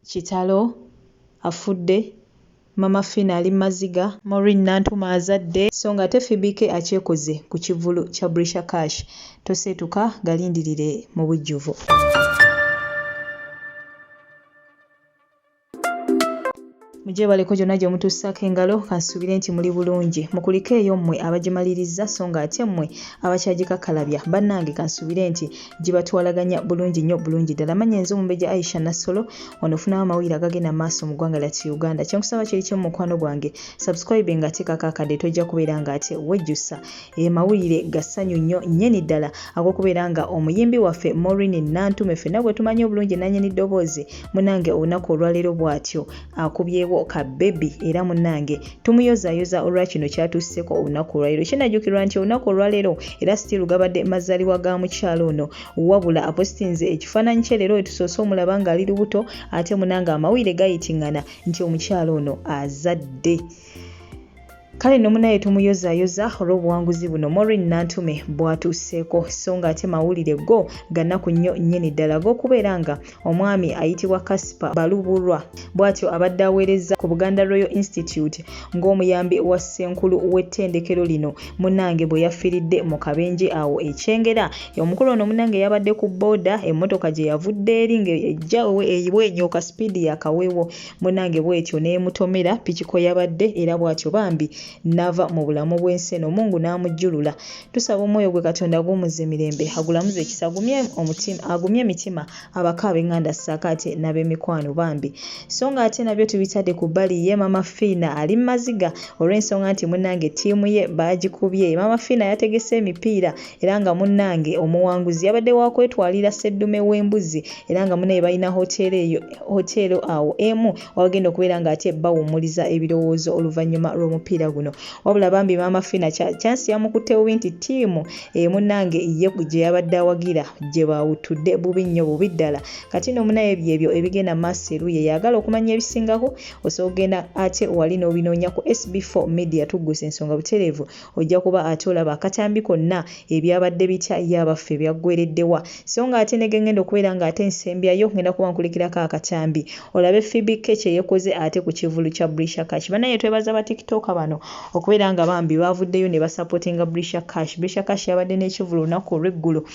Kitalo, afudde, Maama Fina ali mumaziga, Maureen Nantume azadde, so nga ate Pheobe akyekoze ku kivulu kya Brisha Cash. Toseetuka galindirire mu bujjuvu. Mujebaleko gyonna gye mutussaako engalo kansuubire nti muli bulungi. Mukuliko eyo mmwe abagimaliriza so nga ate mmwe abakyagikakkalabya. Bannange kansuubire nti gibatwalaganya bulungi nnyo bulungi ddala. Manya nze Omumbejja Aisha Nassolo wano ofunawo amawulire agagenda maaso mu ggwanga lyattu Uganda. Kyenkusaba kiri kimu mukwano gwange. Subscribe nga ate kakakadde tojja kubeera nga ate wejjusa. Mawulire gassanyu nnyo nnyeni ddala ag'okubeera nga omuyimbi waffe Maureen Nantume ffenna bwe tumanyi obulungi nannyini ddoboozi munnange olunaku olwaleero bw'atyo akubyewo ka baby era munnange tumuyozayoza olwa kino kyatusseko olunaku olwaleero. Kinajjukirwa nti olunaku olwaleero era still gabadde mazaalibwa ga mukyalo ono wabula apostinze ekifaananyi kye leero wetusoose omulaba ng'ali lubuto ate munnange amawulire gayitingana nti omukyalo ono azadde. Kale no munaye tumuyozayoza olw'obuwanguzi buno Maureen Nantume bw'atusseeko so nga ate mawulire go gannaku nnyo nnyini ddala g'okubeera nga omwami ayitibwa Kaspa Balubulwa bw'atyo abadde aweereza ku Buganda Royal Institute ng'omuyambi wa ssenkulu w'ettendekero lino munnange bwe yafiiridde mu kabenje awo ekyengera. Omukulu ono munnange yabadde ku booda emmotoka gye yavudde eri ng'ejja bwenyooka sipiidi yakaweewo munnange bw'etyo n'emutomera pikiko yabadde era bw'atyo bambi nava mu bulamu bw'ensi eno Mungu n'amujjulula. Tusaba omwoyo gwe Katonda gw'omuzza emirembe agulamuze ekisa agumye emitima abaka ab'enganda ssaakaate n'ab'emikwano bambi. So nga ate nabyo tubitadde ku bbali ye Maama Fina ali mumaziga olw'ensonga nti munnange ttiimu ye baagikubye. Maama Fina yategese emipiira era nga munnange omuwanguzi yabadde wa kwetwalira sseddume w'embuzi era nga munnaye balina hoteero awo emu wagenda okubeera nga ate bawummuliza ebirowoozo oluvannyuma lw'omupiira guno. Wabula bambi Maama Fina chansi yamukutte bubi nti ttiimu munnange ye gye yabadde awagira gye baawutudde bubi nnyo bubi ddala. Kati no munaye byebyo ebigenda maaso eruye yagala okumanya ebisingako osobola okugenda ate wali n'obinoonya ku SB4 Media tugguse ensonga butereevu ojja kuba ate olaba akatambi konna ebyabadde bitya yabaffe byaggwereddewa. So nga ate negengenda okubeera nga ate nsembyayo ngenda kuba nkulikirako akatambi olabe Pheobe kye yekoze ate ku kivulu kya Brisha Cash. Banaye twebaza ba TikTok bano okubeera nga bambi bavuddeyo ne basapootinga Brisha Cash. Brisha Cash yabadde n'ekivulu olunaku olw'eggulo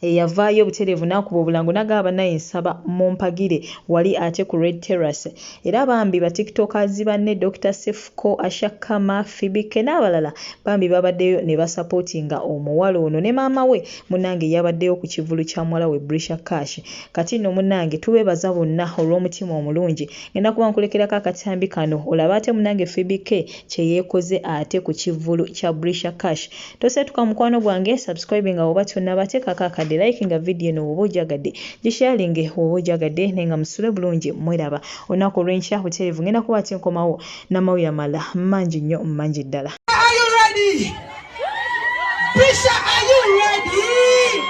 yavaayo butereevu n'akuba obulango n'agaba naye nsaba mumpagire wali ate ku Red Terrace era bambi ba tiktokers banne Dr. Sefuko Ashakama Pheobe n'abalala bambi babaddeyo ne basapootinga omuwala ono ne maama we munnange yabaddeyo ku kivulu kya mwala we Brisha Cash. Kati no munnange tubeebaza bonna olw'omutima omulungi ngenda kuba nkulekerako akatambi kano olaba ate munnange Pheobe kye yeekoze ate ku kivulu kya Brisha Cash. Toseetuka mukwano gwange subscribe nga oba tonnabateekako akadde like nga video eno woba ojagadde gisharinge woba ojagadde nenga musule bulungi mwiraba olunaku olw'enkya butereevu ngenda kuba ate nkomawo n'amawulire amalala mangi nnyo mangi ddala. Are you ready? Brisha, are you ready?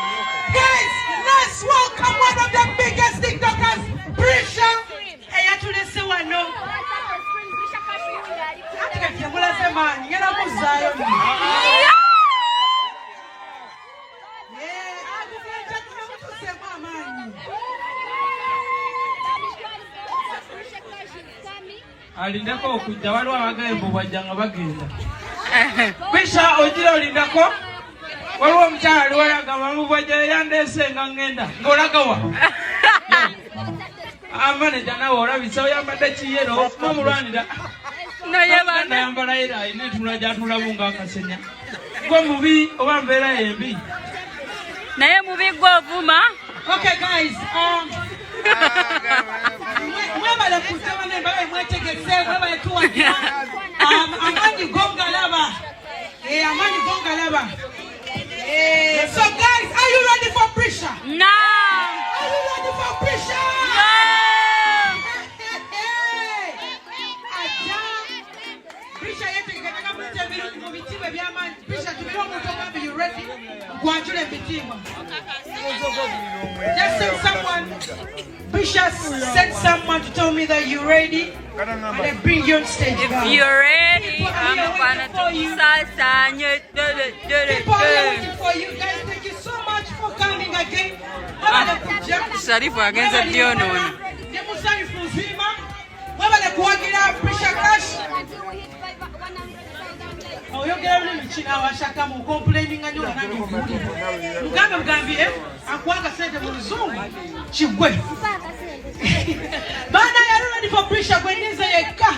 Guys, let's welcome one of the biggest TikTokers, Brisha. Eyatulese wano. Ate mulase manyi ngenda kuzaayo. Alindako okujja waliwo abagembo bwajjanga bagenda. Brisha ogira olindako waliwo omukyala ali walaga bamubwajja yandeese nga ngenda ng'olagawa amaneja nawe olabisa oyambadde kiyero ofuma omulwanira nayambala era ayina entunula gy'atulamu ng'akasenya gwe mubi oba mbeera embi naye mubi gwe ovuma. Okay guys, mwebale kusema ne bale mwetegese mwebale tuwagira amani gongalaba amani gongalaba. So guys, are you ready for Brisha? No. Are you ready for Brisha? No. Brisha yetegeka mutebiri mu bitimba by'amani. Brisha tubiro mutoka be you ready? Gwanjule bitimba. Just send someone. Brisha, send someone to tell me that you're ready and then bring you on stage. If you're ready, I'm gonna do salsa. People are waiting for you guys. Thank you so much for coming again. Sharifu against the Diono. Mwebale kuwagira pressure crash. Oyogera lulimi kina washaka mu complaining nga nyo nange mugambe mugambire akwaka sente mu luzungu kigwe. Bana yali ready for pressure gwe nize yekka.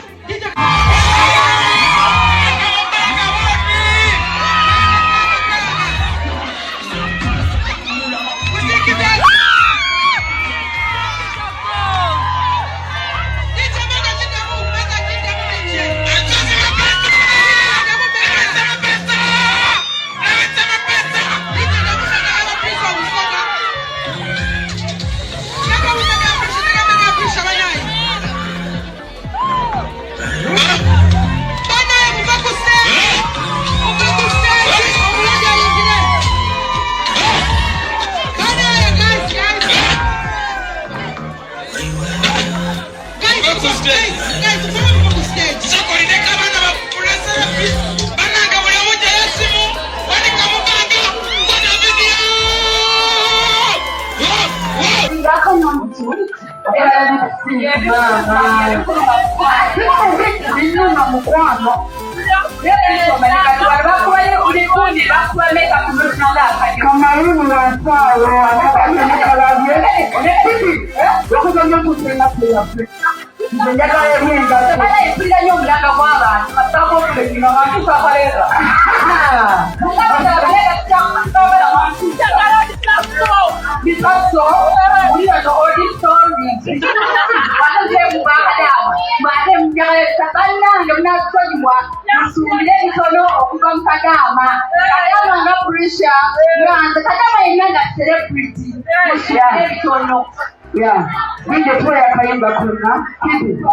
Yeah, we the prayer kayimba kuna kibi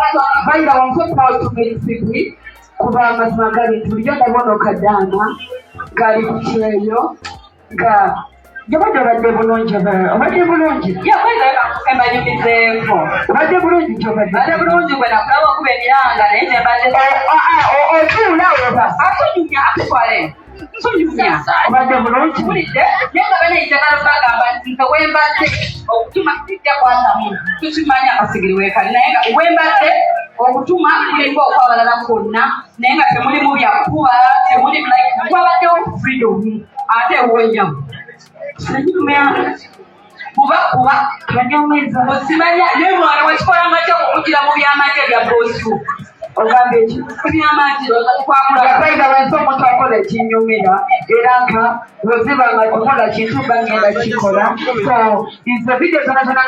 baira wamfeka watumeisipi kuba mazima gari tuliyo ndabono kadana gari kucheyo ga Jabada badde bulungi obadde bulungi yakweza kusema nyumizeko obadde bulungi jobadde badde bulungi bwe nakulaba okuba emiranga naye nebadde otuula weba atunyumya atwale tunyumya obadde bulungi bulidde naye nga banayitagala bagamba nti nze wembadde okutuma kijja kwatamu tukimanya akasigiri weekali naye nga wembadde okutuma kuliko okwabalala kwonna naye nga temulimu byakuba temuli kwabaddewo freedom ate ewenyamu kuba kanyameza osimanya ne mwana wakikola amajja okugira mu byamajje bya bosu ogambe eki byamajje kwakula yabaida wenso omuntu akola ekinyumira era nka wezibanga kukola kintu bangenda kikola so nze video zona zona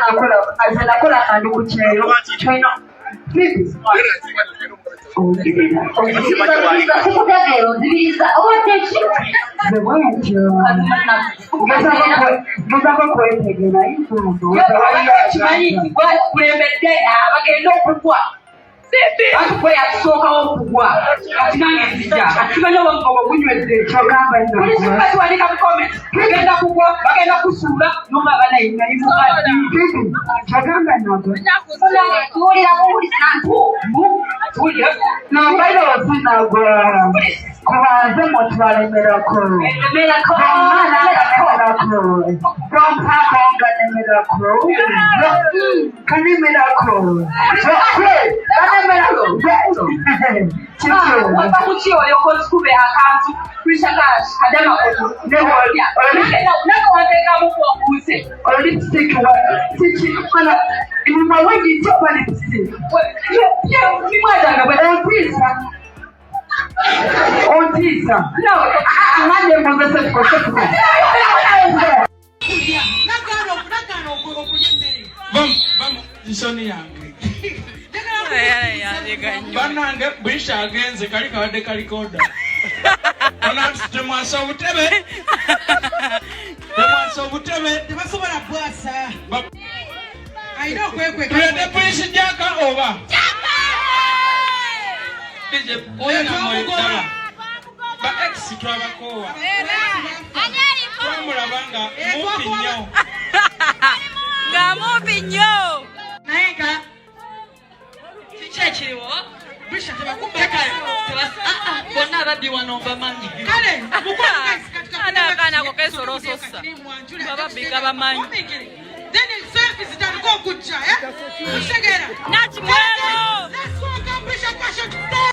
nakola kandi ku kyeyo kino please kubanze mutwale miracle Otisa. No, ngande mbongese kosefu. Bam, isoni yange. Banange bisha agenze kali kawade kali koda. Banange temwasa obutebe. Temwasa obutebe. Tebasobola bwasa. Aina kwekwe. Tulete polisi jaka oba. Oya na moyitaba ba ex twabakowa twamulabanga mupi nnyo nga mupi nnyo naye nga kiki ekiriwo bisha tebakubaka bonna ababbi wano bamanyi kale anaakaana ko kesolososa bababbi gabamanyi Let's welcome Bishop Passion.